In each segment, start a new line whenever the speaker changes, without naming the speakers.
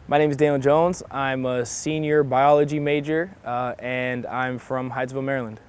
My name is Daniel Jones. I'm a senior biology major, and I'm from Hyattsville, Maryland.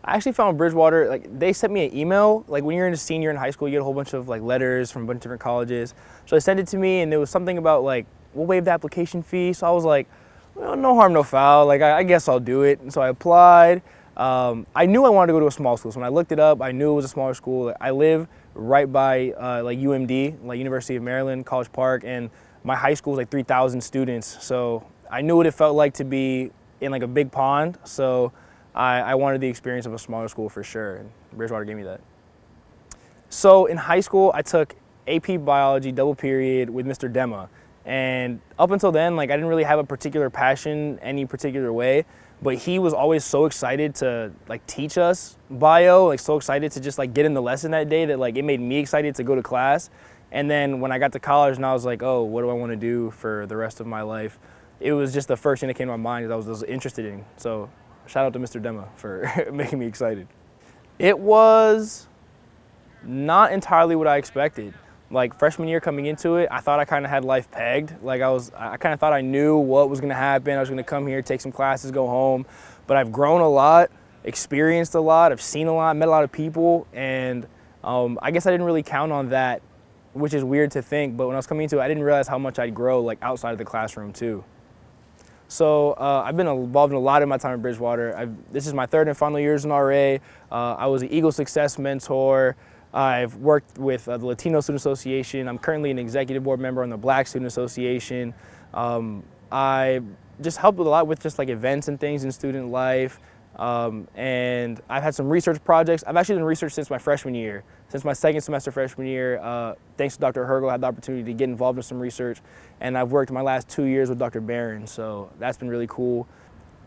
I actually found Bridgewater, like they sent me an email, like when you're a senior in high school, you get a whole bunch of like letters from a bunch of different colleges. So they sent it to me and there was something about like, we'll waive the application fee. So I was like, well, no harm, no foul. Like I guess I'll do it. And so I applied. I knew I wanted to go to a small school. So when I looked it up, I knew it was a smaller school. I live right by like UMD, like University of Maryland, College Park, and my high school was like 3,000 students. So I knew what it felt like to be in like a big pond. So I wanted the experience of a smaller school for sure, and Bridgewater gave me that. So in high school, I took AP Biology double period with Mr. Dema. And up until then, like I didn't really have a particular passion any particular way, but he was always so excited to like teach us bio, like so excited to just like get in the lesson that day that like it made me excited to go to class. And then when I got to college and I was like, oh, what do I want to do for the rest of my life? It was just the first thing that came to my mind that I was interested in. So shout out to Mr. Dema for making me excited. It was not entirely what I expected. Like freshman year coming into it, I thought I kind of had life pegged. Like I kind of thought I knew what was going to happen. I was going to come here, take some classes, go home. But I've grown a lot, experienced a lot, I've seen a lot, met a lot of people, and I guess I didn't really count on that, which is weird to think. But when I was coming into it, I didn't realize how much I'd grow like outside of the classroom too. So I've been involved in a lot of my time at Bridgewater. This is my third and final year as an RA. I was an Eagle Success Mentor. I've worked with the Latino Student Association. I'm currently an executive board member on the Black Student Association. I just helped a lot with just like events and things in student life. And I've had some research projects. I've actually done research since my freshman year. Since my second semester freshman year, thanks to Dr. Hergel, I had the opportunity to get involved in some research. And I've worked my last 2 years with Dr. Barron, so that's been really cool.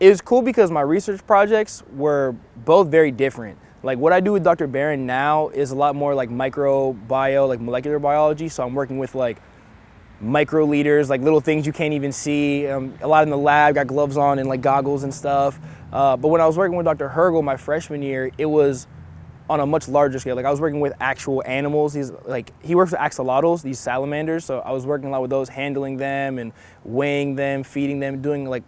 It was cool because my research projects were both very different. Like what I do with Dr. Barron now is a lot more like microbiome, like molecular biology. So I'm working with like microliters, like little things you can't even see. A lot in the lab, got gloves on and like goggles and stuff. But when I was working with Dr. Hergel my freshman year, it was on a much larger scale. Like I was working with actual animals. He works with axolotls, these salamanders. So I was working a lot with those, handling them and weighing them, feeding them, doing like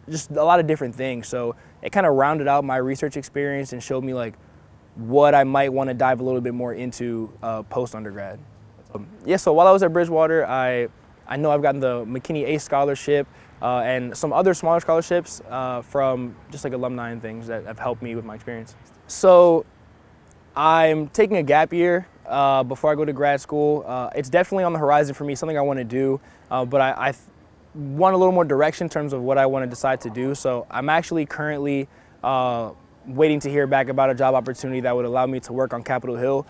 just a lot of different things. So it kind of rounded out my research experience and showed me like what I might want to dive a little bit more into post-undergrad. Yeah, so while I was at Bridgewater, I know I've gotten the McKinney ACE Scholarship and some other smaller scholarships from just like alumni and things that have helped me with my experience. So I'm taking a gap year before I go to grad school. It's definitely on the horizon for me, something I want to do, but I want a little more direction in terms of what I want to decide to do. So I'm actually currently waiting to hear back about a job opportunity that would allow me to work on Capitol Hill,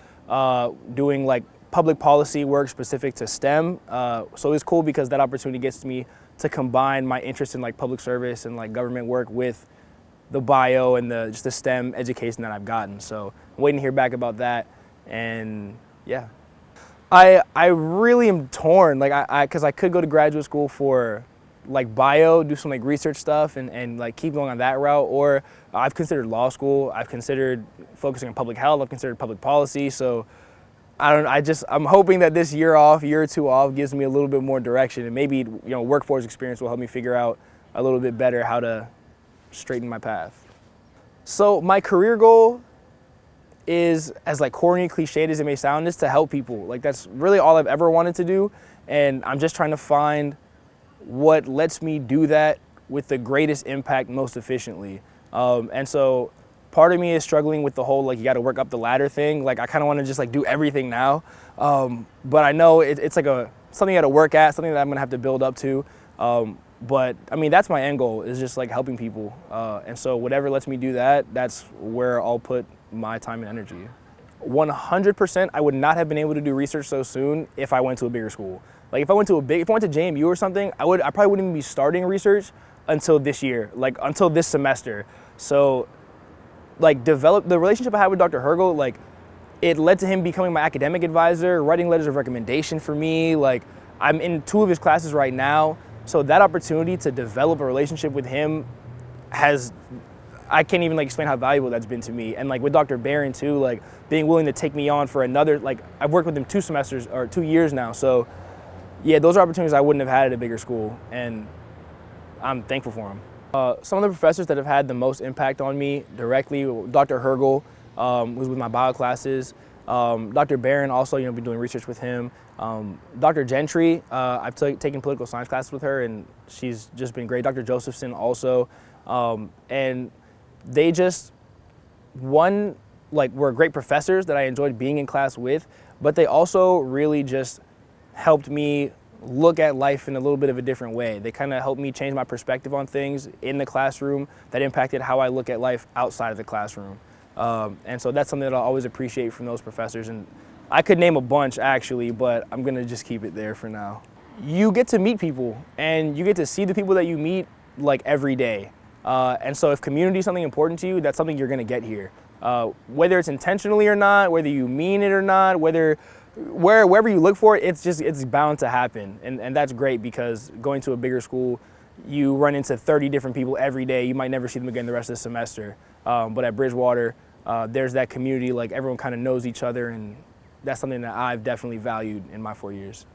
doing like public policy work specific to STEM. So it's cool because that opportunity gets me to combine my interest in like public service and like government work with the bio and just the STEM education that I've gotten. So I'm waiting to hear back about that, and yeah. I really am torn, like because I could go to graduate school for like bio, do some like research stuff and like keep going on that route, or I've considered law school, I've considered focusing on public health, I've considered public policy. So I'm hoping that this year or two off gives me a little bit more direction, and maybe workforce experience will help me figure out a little bit better how to straighten my path. So my career goal is, as like corny, cliched as it may sound, is to help people. Like that's really all I've ever wanted to do, and I'm just trying to find what lets me do that with the greatest impact most efficiently. And so part of me is struggling with the whole like you got to work up the ladder thing. Like I kind of want to just like do everything now, but I know it's like something you got to work at, something that I'm gonna have to build up to. But I mean, that's my end goal, is just like helping people. And so whatever lets me do that, that's where I'll put my time and energy. 100%, I would not have been able to do research so soon if I went to a bigger school. Like if I went to JMU or something, I probably wouldn't even be starting research until this year, like until this semester. So like the relationship I had with Dr. Hergel, like it led to him becoming my academic advisor, writing letters of recommendation for me. Like I'm in 2 of his classes right now. So that opportunity to develop a relationship with him I can't even like explain how valuable that's been to me. And like with Dr. Barron too, like being willing to take me on for another, like I've worked with him 2 semesters or 2 years now. So Yeah, those are opportunities I wouldn't have had at a bigger school, and I'm thankful for them. Some of the professors that have had the most impact on me directly, Dr. Hergel, who's with my bio classes, Dr. Barron, also, been doing research with him. Dr. Gentry, I've taken political science classes with her, and she's just been great. Dr. Josephson also, and they just, were great professors that I enjoyed being in class with, but they also really just helped me look at life in a little bit of a different way. They kind of helped me change my perspective on things in the classroom that impacted how I look at life outside of the classroom. And so that's something that I'll always appreciate from those professors. And I could name a bunch actually, but I'm gonna just keep it there for now. You get to meet people and you get to see the people that you meet like every day. And so if community is something important to you, that's something you're gonna get here. Whether it's intentionally or not, whether you mean it or not, wherever you look for it, it's bound to happen. And that's great because going to a bigger school, you run into 30 different people every day. You might never see them again the rest of the semester. But at Bridgewater, there's that community, like everyone kind of knows each other, and that's something that I've definitely valued in my 4 years.